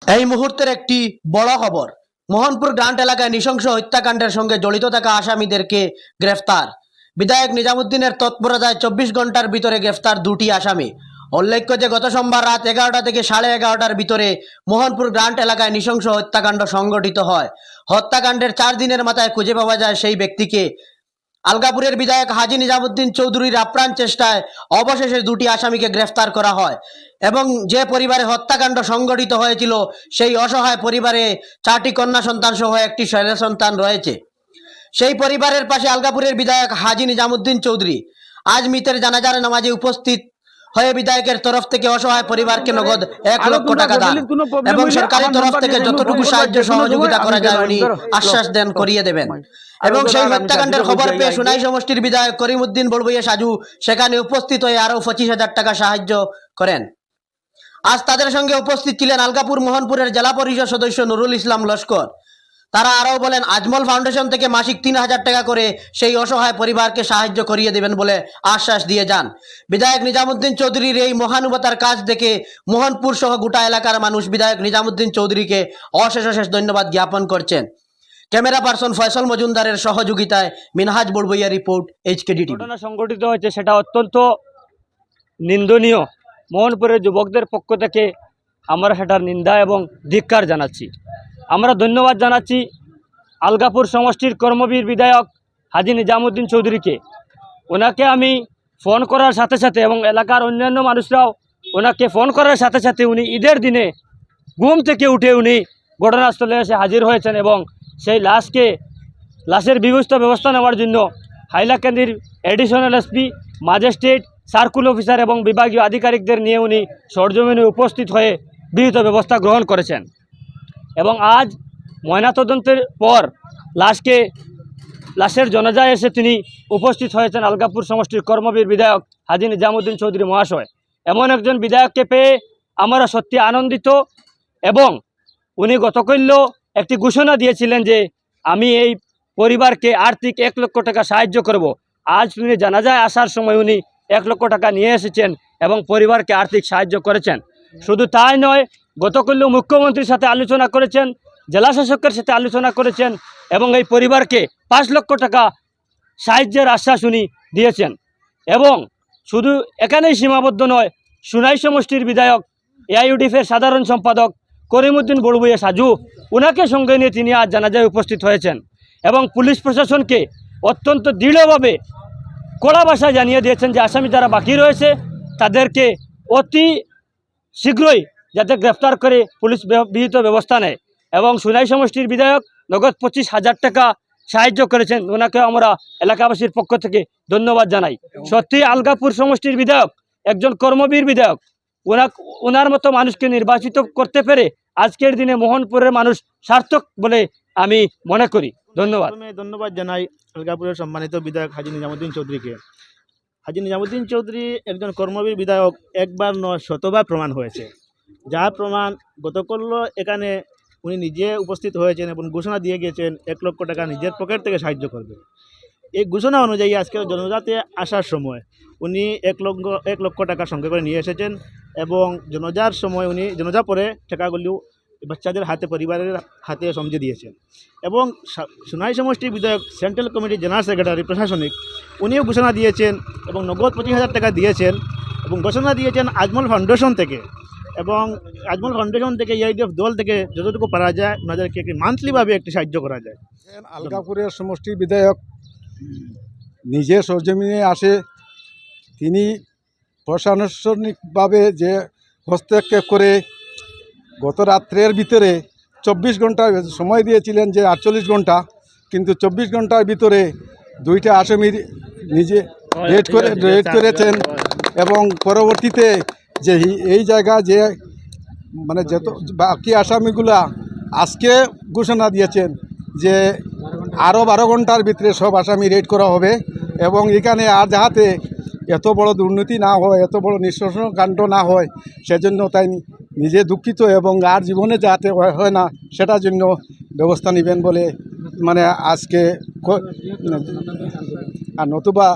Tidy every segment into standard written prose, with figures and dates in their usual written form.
এই মুহূর্তের একটি বড় খবর। মোহনপুর গ্রান্ট এলাকায় নৃশংস হত্যাকাণ্ডের সঙ্গে জড়িত থাকা আসামিদেরকে গ্রেফতার। বিধায়ক নিজামুদ্দিনের তৎপরতায় 24 ঘন্টার ভিতরে গ্রেফতার দুটি আসামি। উল্লেখ্য যে গত সোমবার রাত 11টা থেকে 11:30টার ভিতরে মোহনপুর গ্রান্ট এলাকায় নৃশংস হত্যাকাণ্ড সংঘটিত হয়। হত্যাকাণ্ডের 4 দিনের মাথায় খুঁজে পাওয়া যায় সেই ব্যক্তিকে। আলগাপুরের বিধায়ক হাজী নিজামুদ্দিন চৌধুরীর আপ্রাণ চেষ্টায় অবশেষে দুটি আসামিকে গ্রেফতার করা হয় এবং যে পরিবারে হত্যাকাণ্ড সংঘটিত হয়েছিল সেই অসহায় পরিবারে 4টি কন্যা সন্তান সহ একটি ছেলে সন্তান রয়েছে। সেই পরিবারের পাশে আলগাপুরের বিধায়ক হাজী নিজামুদ্দিন চৌধুরী আজ মৃতের জানাজার নামাজে উপস্থিত হয়ে বিধায়কের তরফ থেকে অসহায় পরিবারকে নগদ 1 লক্ষ টাকা দান এবং সরকারি তরফ থেকে যতটুকু সাহায্য সহযোগিতা করা যায় উনি আশ্বাস দেন করিয়ে দেবেন। এবং সেই হত্যাকাণ্ডের খবর পেয়ে সুনাই সমষ্টির বিধায়ক করিমউদ্দিন বড়ভূঁইয়া সাজু সেখানে উপস্থিত হয়ে আরও 25,000 টাকা সাহায্য করেন। আজ তাদের সঙ্গে উপস্থিত ছিলেন আলগাপুর মোহনপুরের জেলা পরিষদ সদস্য নুরুল ইসলাম লস্কর। তারা আরও বলেন আজমল ফাউন্ডেশন থেকে মাসিক 3,000 টাকা করে সেই অসহায় পরিবারকে সাহায্য করিয়ে দেবেন বলে আশ্বাস দিয়ে যান। বিধায়ক নিজামুদ্দিন চৌধুরীর এই মহানুভবতার কাজ দেখে মোহনপুর সহ গোটা এলাকার মানুষ বিধায়ক নিজামুদ্দিন চৌধুরীকে অশেষ ধন্যবাদ জ্ঞাপন করছেন। ক্যামেরা পার্সন ফয়সল মজুমদারের সহযোগিতায় Minhaj Barbhuiya report HKD TV। ঘটনা সংঘটিত হয়েছে সেটা অত্যন্ত নিন্দনীয়। মোহনপুরের যুবকদের পক্ষ থেকে আমরা সেটার নিন্দা এবং ধিক্কার জানাচ্ছি। আমরা ধন্যবাদ জানাচ্ছি আলগাপুর সমষ্টির কর্মবীর বিধায়ক হাজী নিজামুদ্দিন চৌধুরীকে। ওনাকে আমি ফোন করার সাথে সাথে এবং এলাকার অন্যান্য মানুষরাও ওনাকে ফোন করার সাথে সাথে উনি ঈদের দিনে ঘুম থেকে উঠে উনি ঘটনাস্থলে এসে হাজির হয়েছেন এবং সেই লাশের ব্যবস্থা নেওয়ার জন্য হাইলাকান্দির additional SP, magistrate, circle officer এবং বিভাগীয় আধিকারিকদের নিয়ে উনি সরজমিনে উপস্থিত হয়ে বিহিত ব্যবস্থা গ্রহণ করেছেন এবং আজ ময়নাতদন্তের পর লাশের জানাজায় এসে তিনি উপস্থিত হয়েছেন আলগাপুর সমষ্টির কর্মবীর বিধায়ক হাজী নিজামুদ্দিন চৌধুরী মহাশয়। এমন একজন বিধায়ককে পেয়ে আমরা সত্যি আনন্দিত এবং উনি গতকাল একটি ঘোষণা দিয়েছিলেন যে আমি এই পরিবারকে আর্থিক 1 লক্ষ টাকা সাহায্য করব। আজ উনি জানাজায় আসার সময় উনি 1 লক্ষ টাকা নিয়ে এসেছেন এবং পরিবারকে আর্থিক সাহায্য করেছেন। শুধু তাই নয়, গতকাল মুখ্যমন্ত্রীর সাথে আলোচনা করেছেন, জেলা শাসকের সাথে আলোচনা করেছেন এবং এই পরিবারকে 5 লক্ষ টাকা সাহায্যের আশ্বাস উনি দিয়েছেন। এবং শুধু এখানেই সীমাবদ্ধ নয়, সুনাই সমষ্টির বিধায়ক AIUDF-এর সাধারণ সম্পাদক করিমউদ্দিন বড়ভূঁইয়া সাজু ওনাকে সঙ্গে নিয়ে তিনি আজ জানাজায় উপস্থিত হয়েছেন এবং পুলিশ প্রশাসনকে অত্যন্ত দৃঢ়ভাবে কড়া ভাষায় জানিয়ে দিয়েছেন যে আসামি যারা বাকি রয়েছে তাদেরকে অতি শীঘ্রই যাতে গ্রেফতার করে পুলিশ বিহিত ব্যবস্থা নেয়। এবং সুনাই সমষ্টির বিধায়ক নগদ 25,000 টাকা সাহায্য করেছেন। ওনাকে আমরা এলাকাবাসীর পক্ষ থেকে ধন্যবাদ জানাই। সত্যি আলগাপুর সমষ্টির বিধায়ক একজন কর্মবীর বিধায়ক। ওনার মতো মানুষকে নির্বাচিত করতে পেরে আজকের দিনে মোহনপুরের মানুষ সার্থক বলে আমি মনে করি। ধন্যবাদ জানাই আলগাপুরের সম্মানিত বিধায়ক হাজী নিজামুদ্দিন চৌধুরীকে। হাজী নিজামুদ্দিন চৌধুরী একজন কর্মবীর বিধায়ক, একবার নয় শতবার প্রমাণ হয়েছে। যা প্রমাণ গতকাল এখানে উনি নিজে উপস্থিত হয়েছেন এবং ঘোষণা দিয়ে গিয়েছেন 1 লক্ষ টাকা নিজের পকেট থেকে সাহায্য করবে। এই ঘোষণা অনুযায়ী আজকে জনজাতে আসার সময় উনি 1 লক্ষ টাকা সঙ্গে করে নিয়ে এসেছেন এবং জনজার সময় উনি জনজা পরে টাকাগুলো বাচ্চাদের হাতে, পরিবারের হাতে সমঝে দিয়েছেন। এবং সুনাই সমষ্টির বিধায়ক সেন্ট্রাল কমিটির জেনারেল সেক্রেটারি প্রশাসনিক উনিও ঘোষণা দিয়েছেন এবং নগদ 25,000 টাকা দিয়েছেন এবং ঘোষণা দিয়েছেন আজমল ফাউন্ডেশন থেকে। এবং আজমল ফাউন্ডেশন থেকে AIUDF দল থেকে যতটুকু পারা যায় ওনাদেরকে একটি মান্থলিভাবে একটি সাহায্য করা যায়। আলগাপুরের সমষ্টির বিধায়ক নিজে সরজমিনে আসে, তিনি প্রশাসনিকভাবে যে হস্তক্ষেপ করে গত রাত্রের ভিতরে 24 ঘন্টা সময় দিয়েছিলেন যে 48 ঘন্টা, কিন্তু 24 ঘন্টার ভিতরে 2টা আসামির নিজে রেড করেছেন এবং পরবর্তীতে যে এই জায়গা যে মানে যত বাকি আসামিগুলা আজকে ঘোষণা দিয়েছেন যে আরও 12 ঘন্টার ভিতরে সব আসামি রেড করা হবে এবং এখানে আর যাহাতে এত বড় দুর্নীতি না হয়, এত বড় নিঃশাসন কাণ্ড না হয় সেজন্য তাই নিজে দুঃখিত এবং আর জীবনে যাতে হয় না সেটার জন্য ব্যবস্থা নেবেন বলে মানে আজকে আর নতুবা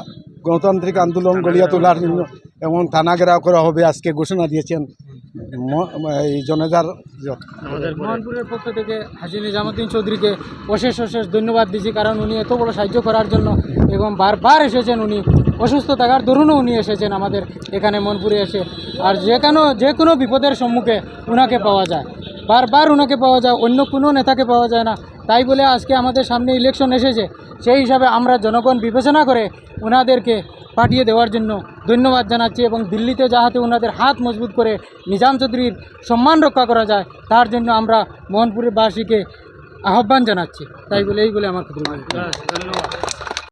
গণতান্ত্রিক আন্দোলন গড়িয়া তোলার জন্য এবং থানা ঘেরাও করা হবে আজকে ঘোষণা দিয়েছেন এই জনেদার মোহনপুরের পক্ষ থেকে হাজী নিজামুদ্দিন চৌধুরীকে অশেষ ধন্যবাদ দিচ্ছি, কারণ উনি এত বড় সাহায্য করার জন্য এবং বারবার এসেছেন। উনি অসুস্থ থাকার দরুনও উনি এসেছেন আমাদের এখানে মনপুরে এসে, আর যে কোনো বিপদের সম্মুখে ওনাকে পাওয়া যায়, বারবার ওনাকে পাওয়া যায়, অন্য কোনো নেতাকে পাওয়া যায় না। তাই বলে আজকে আমাদের সামনে ইলেকশন এসেছে, সেই হিসাবে আমরা জনগণ বিবেচনা করে ওনাদেরকে পাঠিয়ে দেওয়ার জন্য ধন্যবাদ জানাচ্ছি, এবং দিল্লিতে যাহাতে ওনাদের হাত মজবুত করে নিজাম চৌধুরীর সম্মান রক্ষা করা যায় তার জন্য আমরা মোহনপুরের বাসীকে আহ্বান জানাচ্ছি। তাই বলে এই বলে আমার ধন্যবাদ।